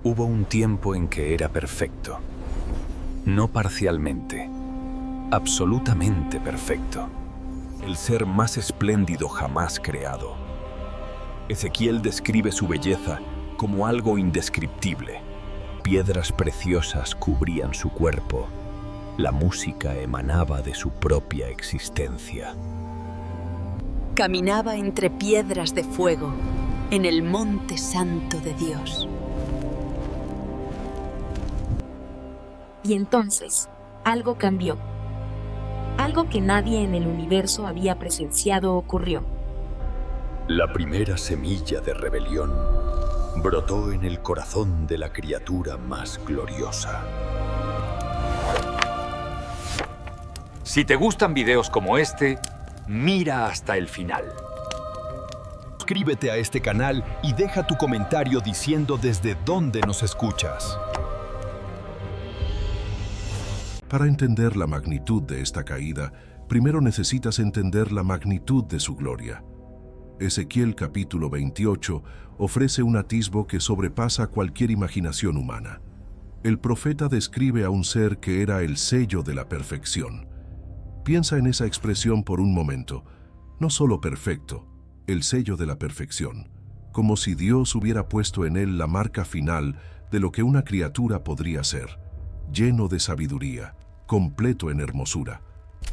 Hubo un tiempo en que era perfecto, no parcialmente, absolutamente perfecto, el ser más espléndido jamás creado. Ezequiel describe su belleza como algo indescriptible. Piedras preciosas cubrían su cuerpo. La música emanaba de su propia existencia. Caminaba entre piedras de fuego en el monte santo de Dios. Y entonces, algo cambió. Algo que nadie en el universo había presenciado ocurrió. La primera semilla de rebelión brotó en el corazón de la criatura más gloriosa. Si te gustan videos como este, mira hasta el final. Suscríbete a este canal y deja tu comentario diciendo desde dónde nos escuchas. Para entender la magnitud de esta caída, primero necesitas entender la magnitud de su gloria. Ezequiel capítulo 28 ofrece un atisbo que sobrepasa cualquier imaginación humana. El profeta describe a un ser que era el sello de la perfección. Piensa en esa expresión por un momento. No solo perfecto, el sello de la perfección, como si Dios hubiera puesto en él la marca final de lo que una criatura podría ser, lleno de sabiduría, completo en hermosura.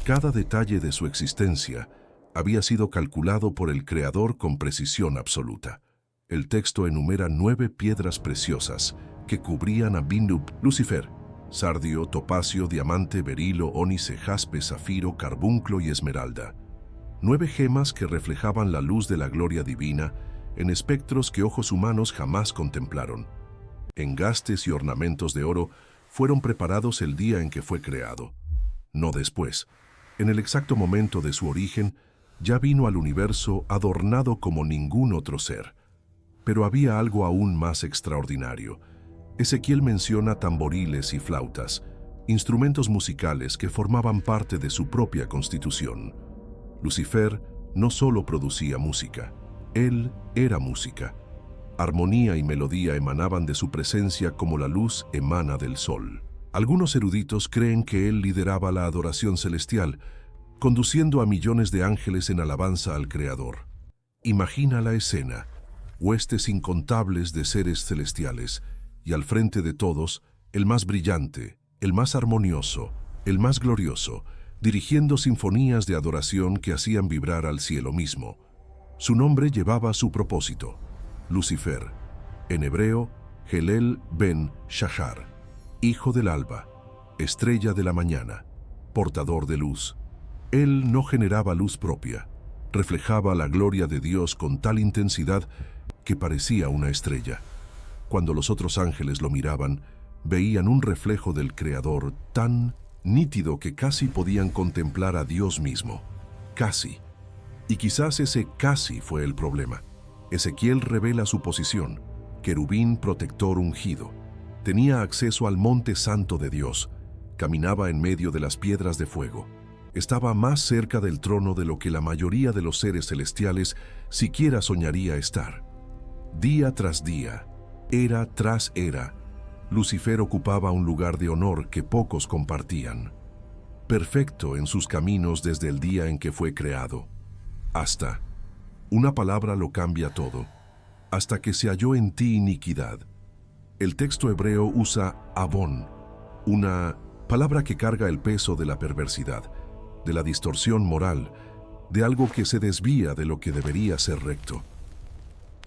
Cada detalle de su existencia había sido calculado por el Creador con precisión absoluta. El texto enumera 9 piedras preciosas que cubrían a Binub, Lucifer, sardio, topacio, diamante, berilo, ónice, jaspe, zafiro, carbunclo y esmeralda. 9 gemas que reflejaban la luz de la gloria divina en espectros que ojos humanos jamás contemplaron. Engastes y ornamentos de oro fueron preparados el día en que fue creado, no después. En el exacto momento de su origen, ya vino al universo adornado como ningún otro ser. Pero había algo aún más extraordinario. Ezequiel menciona tamboriles y flautas, instrumentos musicales que formaban parte de su propia constitución. Lucifer no solo producía música, él era música. Armonía y melodía emanaban de su presencia como la luz emana del sol. Algunos eruditos creen que él lideraba la adoración celestial, conduciendo a millones de ángeles en alabanza al Creador. Imagina la escena, huestes incontables de seres celestiales, y al frente de todos, el más brillante, el más armonioso, el más glorioso, dirigiendo sinfonías de adoración que hacían vibrar al cielo mismo. Su nombre llevaba su propósito, Lucifer, en hebreo, Helel ben Shahar, hijo del alba, estrella de la mañana, portador de luz. Él no generaba luz propia, reflejaba la gloria de Dios con tal intensidad que parecía una estrella. Cuando los otros ángeles lo miraban, veían un reflejo del Creador tan nítido que casi podían contemplar a Dios mismo. Casi. Y quizás ese casi fue el problema. Ezequiel revela su posición, querubín protector ungido. Tenía acceso al monte santo de Dios. Caminaba en medio de las piedras de fuego. Estaba más cerca del trono de lo que la mayoría de los seres celestiales siquiera soñaría estar. Día tras día, era tras era, Lucifer ocupaba un lugar de honor que pocos compartían. Perfecto en sus caminos desde el día en que fue creado. Hasta, una palabra lo cambia todo, hasta que se halló en ti iniquidad. El texto hebreo usa avón, una palabra que carga el peso de la perversidad, de la distorsión moral, de algo que se desvía de lo que debería ser recto.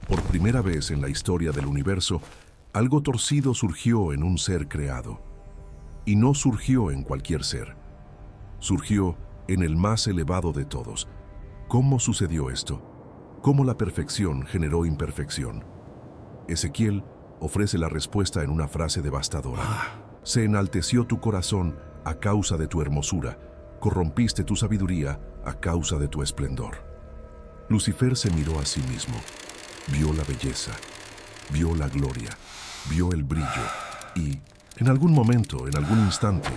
Por primera vez en la historia del universo, algo torcido surgió en un ser creado. Y no surgió en cualquier ser. Surgió en el más elevado de todos. ¿Cómo sucedió esto? ¿Cómo la perfección generó imperfección? Ezequiel ofrece la respuesta en una frase devastadora. Se enalteció tu corazón a causa de tu hermosura, corrompiste tu sabiduría a causa de tu esplendor. Lucifer se miró a sí mismo, vio la belleza, vio la gloria, vio el brillo y, en algún momento, en algún instante,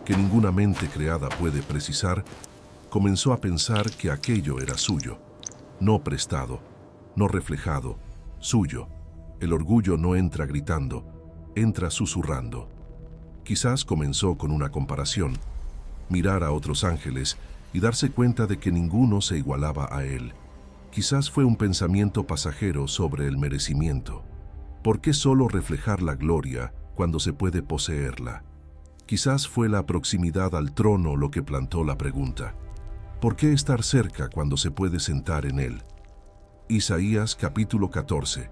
que ninguna mente creada puede precisar, comenzó a pensar que aquello era suyo, no prestado, no reflejado, suyo. El orgullo no entra gritando, entra susurrando. Quizás comenzó con una comparación, mirar a otros ángeles y darse cuenta de que ninguno se igualaba a él. Quizás fue un pensamiento pasajero sobre el merecimiento. ¿Por qué solo reflejar la gloria cuando se puede poseerla? Quizás fue la proximidad al trono lo que plantó la pregunta. ¿Por qué estar cerca cuando se puede sentar en él? Isaías capítulo 14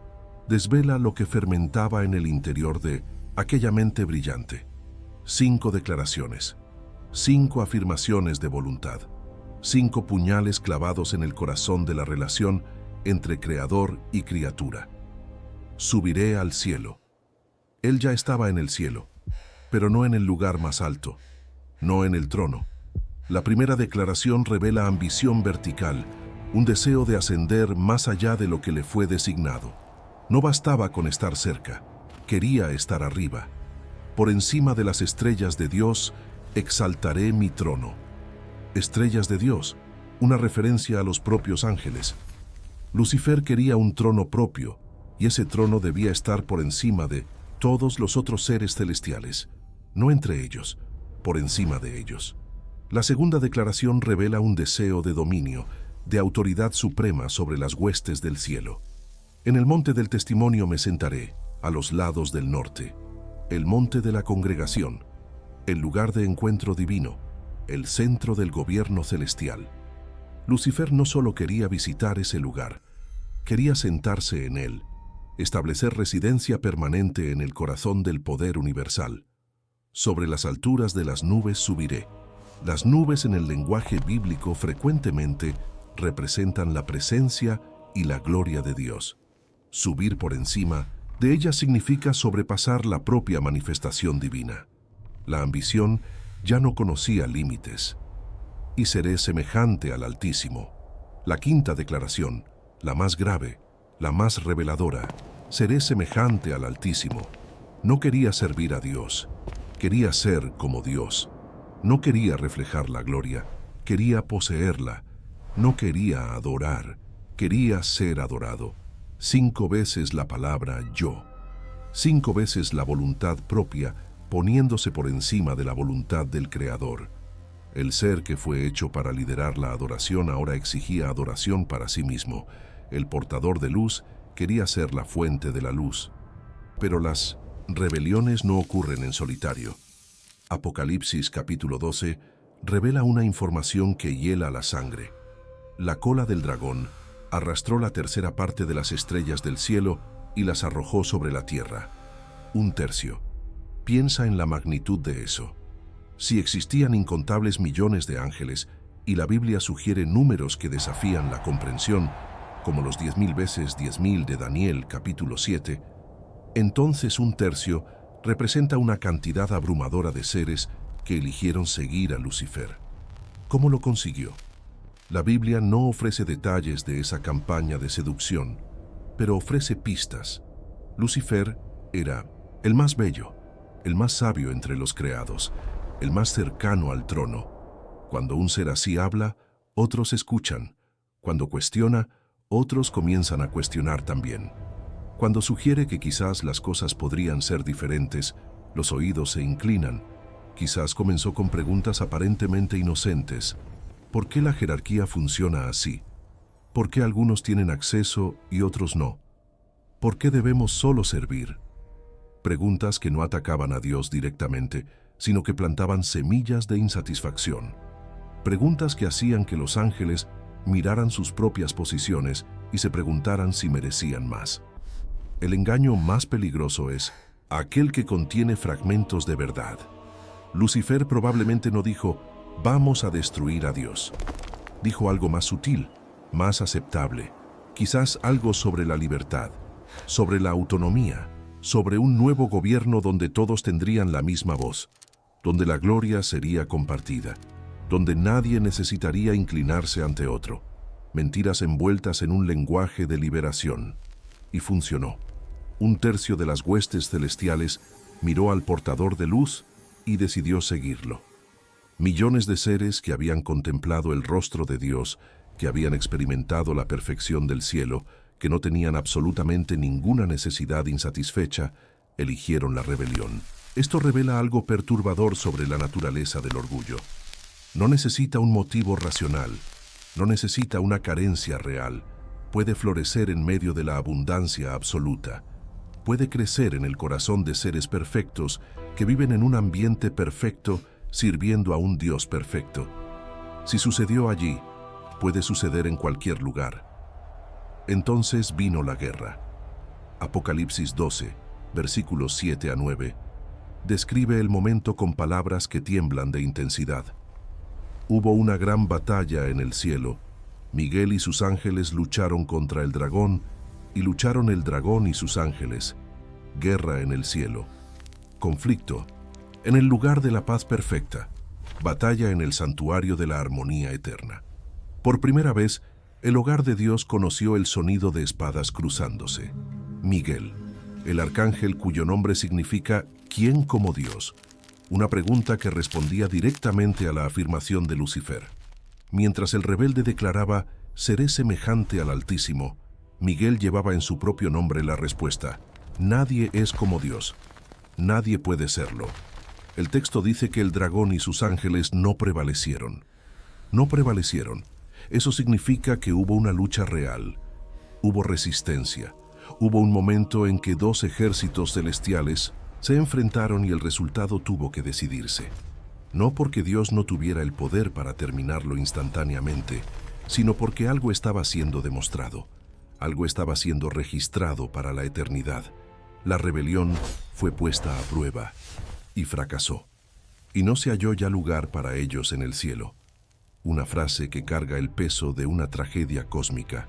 desvela lo que fermentaba en el interior de aquella mente brillante. 5 declaraciones, 5 afirmaciones de voluntad, 5 puñales clavados en el corazón de la relación entre creador y criatura. Subiré al cielo. Él ya estaba en el cielo, pero no en el lugar más alto, no en el trono. La primera declaración revela ambición vertical, un deseo de ascender más allá de lo que le fue designado. No bastaba con estar cerca, quería estar arriba. Por encima de las estrellas de Dios, exaltaré mi trono. Estrellas de Dios, una referencia a los propios ángeles. Lucifer quería un trono propio, y ese trono debía estar por encima de todos los otros seres celestiales, no entre ellos, por encima de ellos. La segunda declaración revela un deseo de dominio, de autoridad suprema sobre las huestes del cielo. En el monte del testimonio me sentaré, a los lados del norte, el monte de la congregación, el lugar de encuentro divino, el centro del gobierno celestial. Lucifer no solo quería visitar ese lugar, quería sentarse en él, establecer residencia permanente en el corazón del poder universal. Sobre las alturas de las nubes subiré. Las nubes en el lenguaje bíblico frecuentemente representan la presencia y la gloria de Dios. Subir por encima de ellas significa sobrepasar la propia manifestación divina. La ambición ya no conocía límites. Y seré semejante al Altísimo. La quinta declaración, la más grave, la más reveladora, seré semejante al Altísimo. No quería servir a Dios, quería ser como Dios. No quería reflejar la gloria, quería poseerla. No quería adorar, quería ser adorado. 5 veces la palabra yo. 5 veces la voluntad propia, poniéndose por encima de la voluntad del Creador. El ser que fue hecho para liderar la adoración ahora exigía adoración para sí mismo. El portador de luz quería ser la fuente de la luz. Pero las rebeliones no ocurren en solitario. Apocalipsis capítulo 12 revela una información que hiela la sangre. La cola del dragón arrastró la tercera parte de las estrellas del cielo y las arrojó sobre la tierra. 1/3. Piensa en la magnitud de eso. Si existían incontables millones de ángeles, y la Biblia sugiere números que desafían la comprensión, como los 10.000 veces 10.000 de Daniel capítulo 7, entonces 1/3 representa una cantidad abrumadora de seres que eligieron seguir a Lucifer. ¿Cómo lo consiguió? La Biblia no ofrece detalles de esa campaña de seducción, pero ofrece pistas. Lucifer era el más bello, el más sabio entre los creados, el más cercano al trono. Cuando un ser así habla, otros escuchan. Cuando cuestiona, otros comienzan a cuestionar también. Cuando sugiere que quizás las cosas podrían ser diferentes, los oídos se inclinan. Quizás comenzó con preguntas aparentemente inocentes. ¿Por qué la jerarquía funciona así? ¿Por qué algunos tienen acceso y otros no? ¿Por qué debemos solo servir? Preguntas que no atacaban a Dios directamente, sino que plantaban semillas de insatisfacción. Preguntas que hacían que los ángeles miraran sus propias posiciones y se preguntaran si merecían más. El engaño más peligroso es aquel que contiene fragmentos de verdad. Lucifer probablemente no dijo, vamos a destruir a Dios. Dijo algo más sutil, más aceptable, quizás algo sobre la libertad, sobre la autonomía, sobre un nuevo gobierno donde todos tendrían la misma voz, donde la gloria sería compartida, donde nadie necesitaría inclinarse ante otro. Mentiras envueltas en un lenguaje de liberación. Y funcionó. 1/3 de las huestes celestiales miró al portador de luz y decidió seguirlo. Millones de seres que habían contemplado el rostro de Dios, que habían experimentado la perfección del cielo, que no tenían absolutamente ninguna necesidad insatisfecha, eligieron la rebelión. Esto revela algo perturbador sobre la naturaleza del orgullo. No necesita un motivo racional, no necesita una carencia real. Puede florecer en medio de la abundancia absoluta. Puede crecer en el corazón de seres perfectos que viven en un ambiente perfecto sirviendo a un Dios perfecto. Si sucedió allí, puede suceder en cualquier lugar. Entonces vino la guerra. Apocalipsis 12, versículos 7 a 9, describe el momento con palabras que tiemblan de intensidad. Hubo una gran batalla en el cielo. Miguel y sus ángeles lucharon contra el dragón, y lucharon el dragón y sus ángeles. Guerra en el cielo. Conflicto en el lugar de la paz perfecta. Batalla en el santuario de la armonía eterna. Por primera vez, el hogar de Dios conoció el sonido de espadas cruzándose. Miguel, el arcángel cuyo nombre significa ¿quién como Dios? Una pregunta que respondía directamente a la afirmación de Lucifer. Mientras el rebelde declaraba, seré semejante al Altísimo, Miguel llevaba en su propio nombre la respuesta, nadie es como Dios, nadie puede serlo. El texto dice que el dragón y sus ángeles no prevalecieron. No prevalecieron. Eso significa que hubo una lucha real, hubo resistencia, hubo un momento en que dos ejércitos celestiales se enfrentaron y el resultado tuvo que decidirse. No porque Dios no tuviera el poder para terminarlo instantáneamente, sino porque algo estaba siendo demostrado, algo estaba siendo registrado para la eternidad. La rebelión fue puesta a prueba y fracasó, y no se halló ya lugar para ellos en el cielo. Una frase que carga el peso de una tragedia cósmica.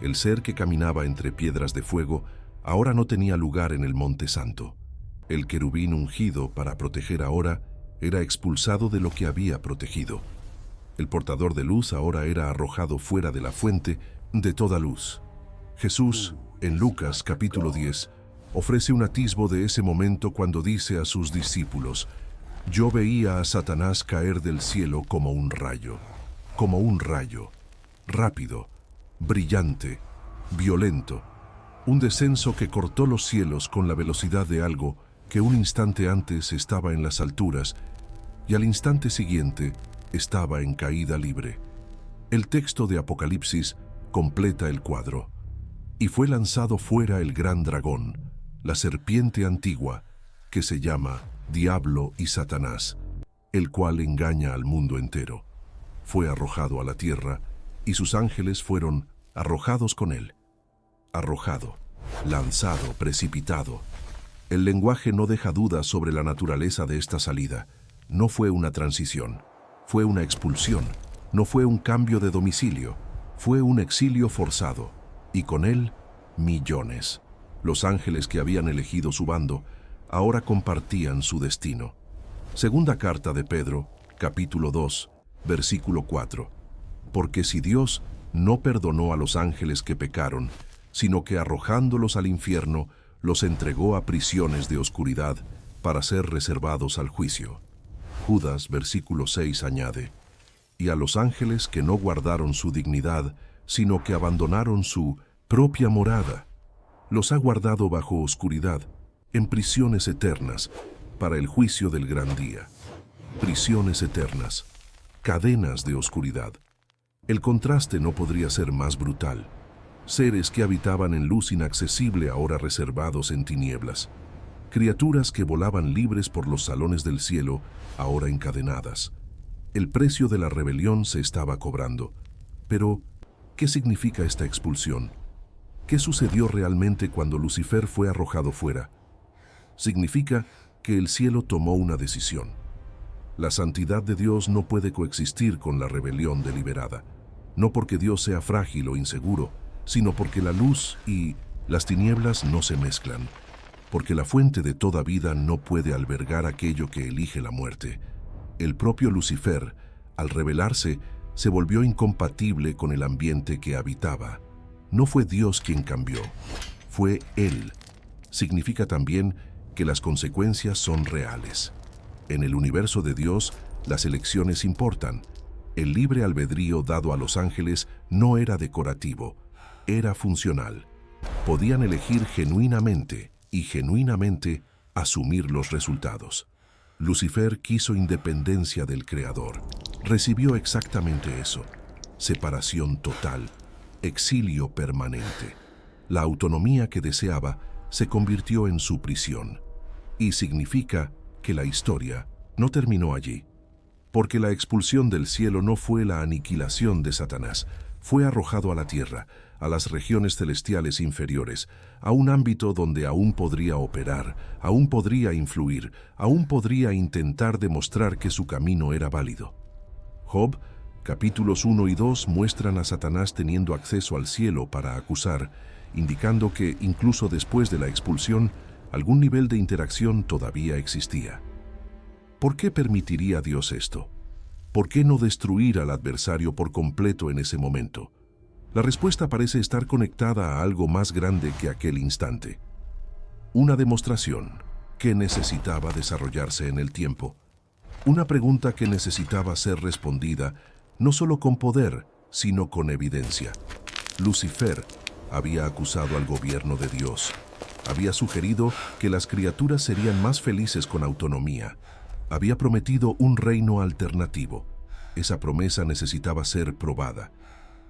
El ser que caminaba entre piedras de fuego ahora no tenía lugar en el Monte Santo. El querubín ungido para proteger ahora era expulsado de lo que había protegido. El portador de luz ahora era arrojado fuera de la fuente de toda luz. Jesús, en Lucas capítulo 10, ofrece un atisbo de ese momento cuando dice a sus discípulos, yo veía a Satanás caer del cielo como un rayo, rápido, brillante, violento, un descenso que cortó los cielos con la velocidad de algo que un instante antes estaba en las alturas y al instante siguiente estaba en caída libre. El texto de Apocalipsis completa el cuadro. Y fue lanzado fuera el gran dragón, la serpiente antigua, que se llama Diablo y Satanás, el cual engaña al mundo entero. Fue arrojado a la tierra, y sus ángeles fueron arrojados con él. Arrojado, lanzado, precipitado. El lenguaje no deja dudas sobre la naturaleza de esta salida. No fue una transición, fue una expulsión, no fue un cambio de domicilio, fue un exilio forzado, y con él, millones. Los ángeles que habían elegido su bando, ahora compartían su destino. Segunda carta de Pedro, capítulo 2, versículo 4. Porque si Dios no perdonó a los ángeles que pecaron, sino que arrojándolos al infierno, los entregó a prisiones de oscuridad para ser reservados al juicio. Judas, versículo 6, añade, y a los ángeles que no guardaron su dignidad, sino que abandonaron su propia morada, los ha guardado bajo oscuridad, en prisiones eternas, para el juicio del gran día. Prisiones eternas, cadenas de oscuridad. El contraste no podría ser más brutal. Seres que habitaban en luz inaccesible ahora reservados en tinieblas. Criaturas que volaban libres por los salones del cielo, ahora encadenadas. El precio de la rebelión se estaba cobrando. Pero, ¿qué significa esta expulsión? ¿Qué sucedió realmente cuando Lucifer fue arrojado fuera? Significa que el cielo tomó una decisión. La santidad de Dios no puede coexistir con la rebelión deliberada. No porque Dios sea frágil o inseguro, sino porque la luz y las tinieblas no se mezclan. Porque la fuente de toda vida no puede albergar aquello que elige la muerte. El propio Lucifer, al rebelarse, se volvió incompatible con el ambiente que habitaba. No fue Dios quien cambió, fue Él. Significa también que las consecuencias son reales. En el universo de Dios, las elecciones importan. El libre albedrío dado a los ángeles no era decorativo, era funcional. Podían elegir genuinamente y genuinamente asumir los resultados. Lucifer quiso independencia del Creador. Recibió exactamente eso: separación total, exilio permanente. La autonomía que deseaba se convirtió en su prisión. Y significa que la historia no terminó allí. Porque la expulsión del cielo no fue la aniquilación de Satanás. Fue arrojado a la tierra, a las regiones celestiales inferiores, a un ámbito donde aún podría operar, aún podría influir, aún podría intentar demostrar que su camino era válido. Job, capítulos 1 y 2 muestran a Satanás teniendo acceso al cielo para acusar, indicando que, incluso después de la expulsión, algún nivel de interacción todavía existía. ¿Por qué permitiría Dios esto? ¿Por qué no destruir al adversario por completo en ese momento? La respuesta parece estar conectada a algo más grande que aquel instante. Una demostración que necesitaba desarrollarse en el tiempo. Una pregunta que necesitaba ser respondida no solo con poder, sino con evidencia. Lucifer había acusado al gobierno de Dios. Había sugerido que las criaturas serían más felices con autonomía. Había prometido un reino alternativo. Esa promesa necesitaba ser probada.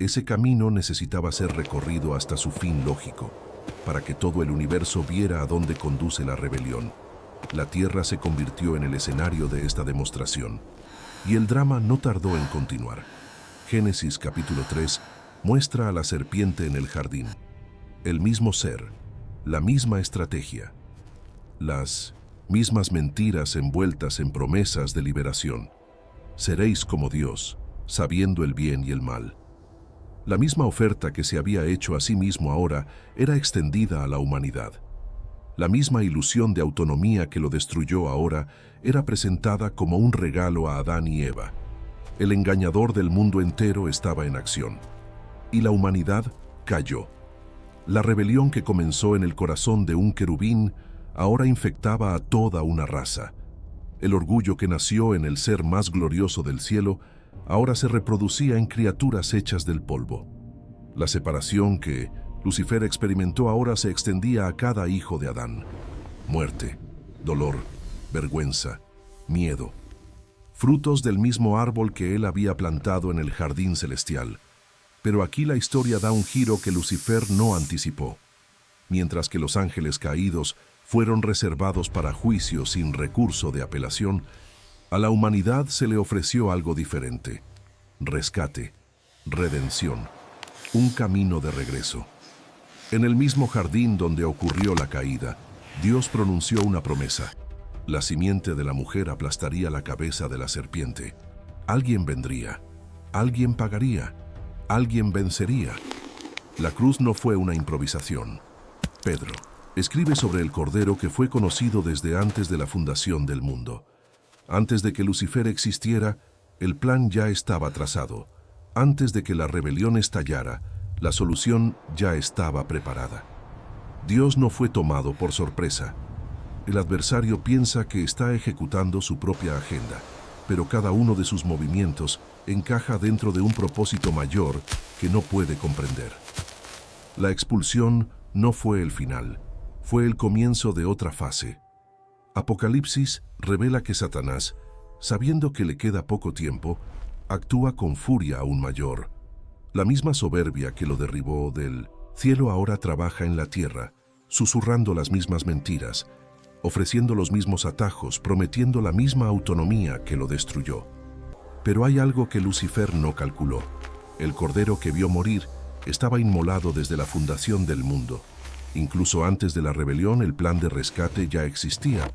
Ese camino necesitaba ser recorrido hasta su fin lógico, para que todo el universo viera a dónde conduce la rebelión. La Tierra se convirtió en el escenario de esta demostración, y el drama no tardó en continuar. Génesis capítulo 3 muestra a la serpiente en el jardín. El mismo ser, la misma estrategia, las mismas mentiras envueltas en promesas de liberación. Seréis como Dios, sabiendo el bien y el mal. La misma oferta que se había hecho a sí mismo ahora era extendida a la humanidad. La misma ilusión de autonomía que lo destruyó ahora era presentada como un regalo a Adán y Eva. El engañador del mundo entero estaba en acción. Y la humanidad cayó. La rebelión que comenzó en el corazón de un querubín ahora infectaba a toda una raza. El orgullo que nació en el ser más glorioso del cielo ahora se reproducía en criaturas hechas del polvo. La separación que Lucifer experimentó ahora se extendía a cada hijo de Adán. Muerte, dolor, vergüenza, miedo. Frutos del mismo árbol que él había plantado en el jardín celestial. Pero aquí la historia da un giro que Lucifer no anticipó. Mientras que los ángeles caídos fueron reservados para juicio sin recurso de apelación, a la humanidad se le ofreció algo diferente: rescate, redención, un camino de regreso. En el mismo jardín donde ocurrió la caída, Dios pronunció una promesa: la simiente de la mujer aplastaría la cabeza de la serpiente. Alguien vendría, alguien pagaría, alguien vencería. La cruz no fue una improvisación. Pedro escribe sobre el Cordero que fue conocido desde antes de la fundación del mundo. Antes de que Lucifer existiera, el plan ya estaba trazado. Antes de que la rebelión estallara, la solución ya estaba preparada. Dios no fue tomado por sorpresa. El adversario piensa que está ejecutando su propia agenda, pero cada uno de sus movimientos encaja dentro de un propósito mayor que no puede comprender. La expulsión no fue el final, fue el comienzo de otra fase. Apocalipsis revela que Satanás, sabiendo que le queda poco tiempo, actúa con furia aún mayor. La misma soberbia que lo derribó del cielo ahora trabaja en la tierra, susurrando las mismas mentiras, ofreciendo los mismos atajos, prometiendo la misma autonomía que lo destruyó. Pero hay algo que Lucifer no calculó. El cordero que vio morir estaba inmolado desde la fundación del mundo. Incluso antes de la rebelión, el plan de rescate ya existía.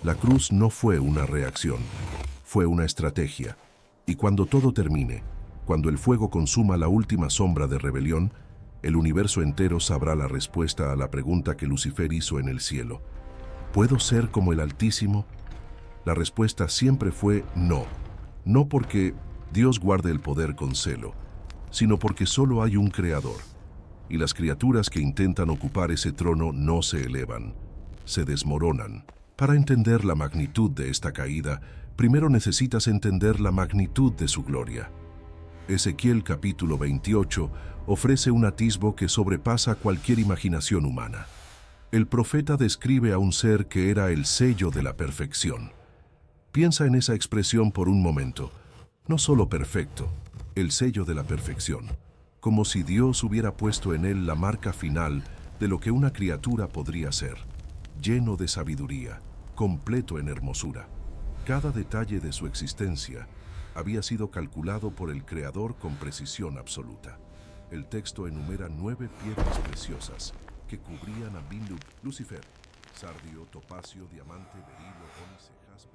La cruz no fue una reacción, fue una estrategia. Y cuando todo termine, cuando el fuego consuma la última sombra de rebelión, el universo entero sabrá la respuesta a la pregunta que Lucifer hizo en el cielo. ¿Puedo ser como el Altísimo? La respuesta siempre fue no. No porque Dios guarde el poder con celo, sino porque solo hay un Creador. Y las criaturas que intentan ocupar ese trono no se elevan, se desmoronan. Para entender la magnitud de esta caída, primero necesitas entender la magnitud de su gloria. Ezequiel capítulo 28 ofrece un atisbo que sobrepasa cualquier imaginación humana. El profeta describe a un ser que era el sello de la perfección. Piensa en esa expresión por un momento. No solo perfecto, el sello de la perfección, como si Dios hubiera puesto en él la marca final de lo que una criatura podría ser, lleno de sabiduría, completo en hermosura. Cada detalle de su existencia había sido calculado por el Creador con precisión absoluta. El texto enumera 9 piedras preciosas que cubrían a Bindu, Lucifer, sardio, topacio, diamante, berilo, ónice, jaspe.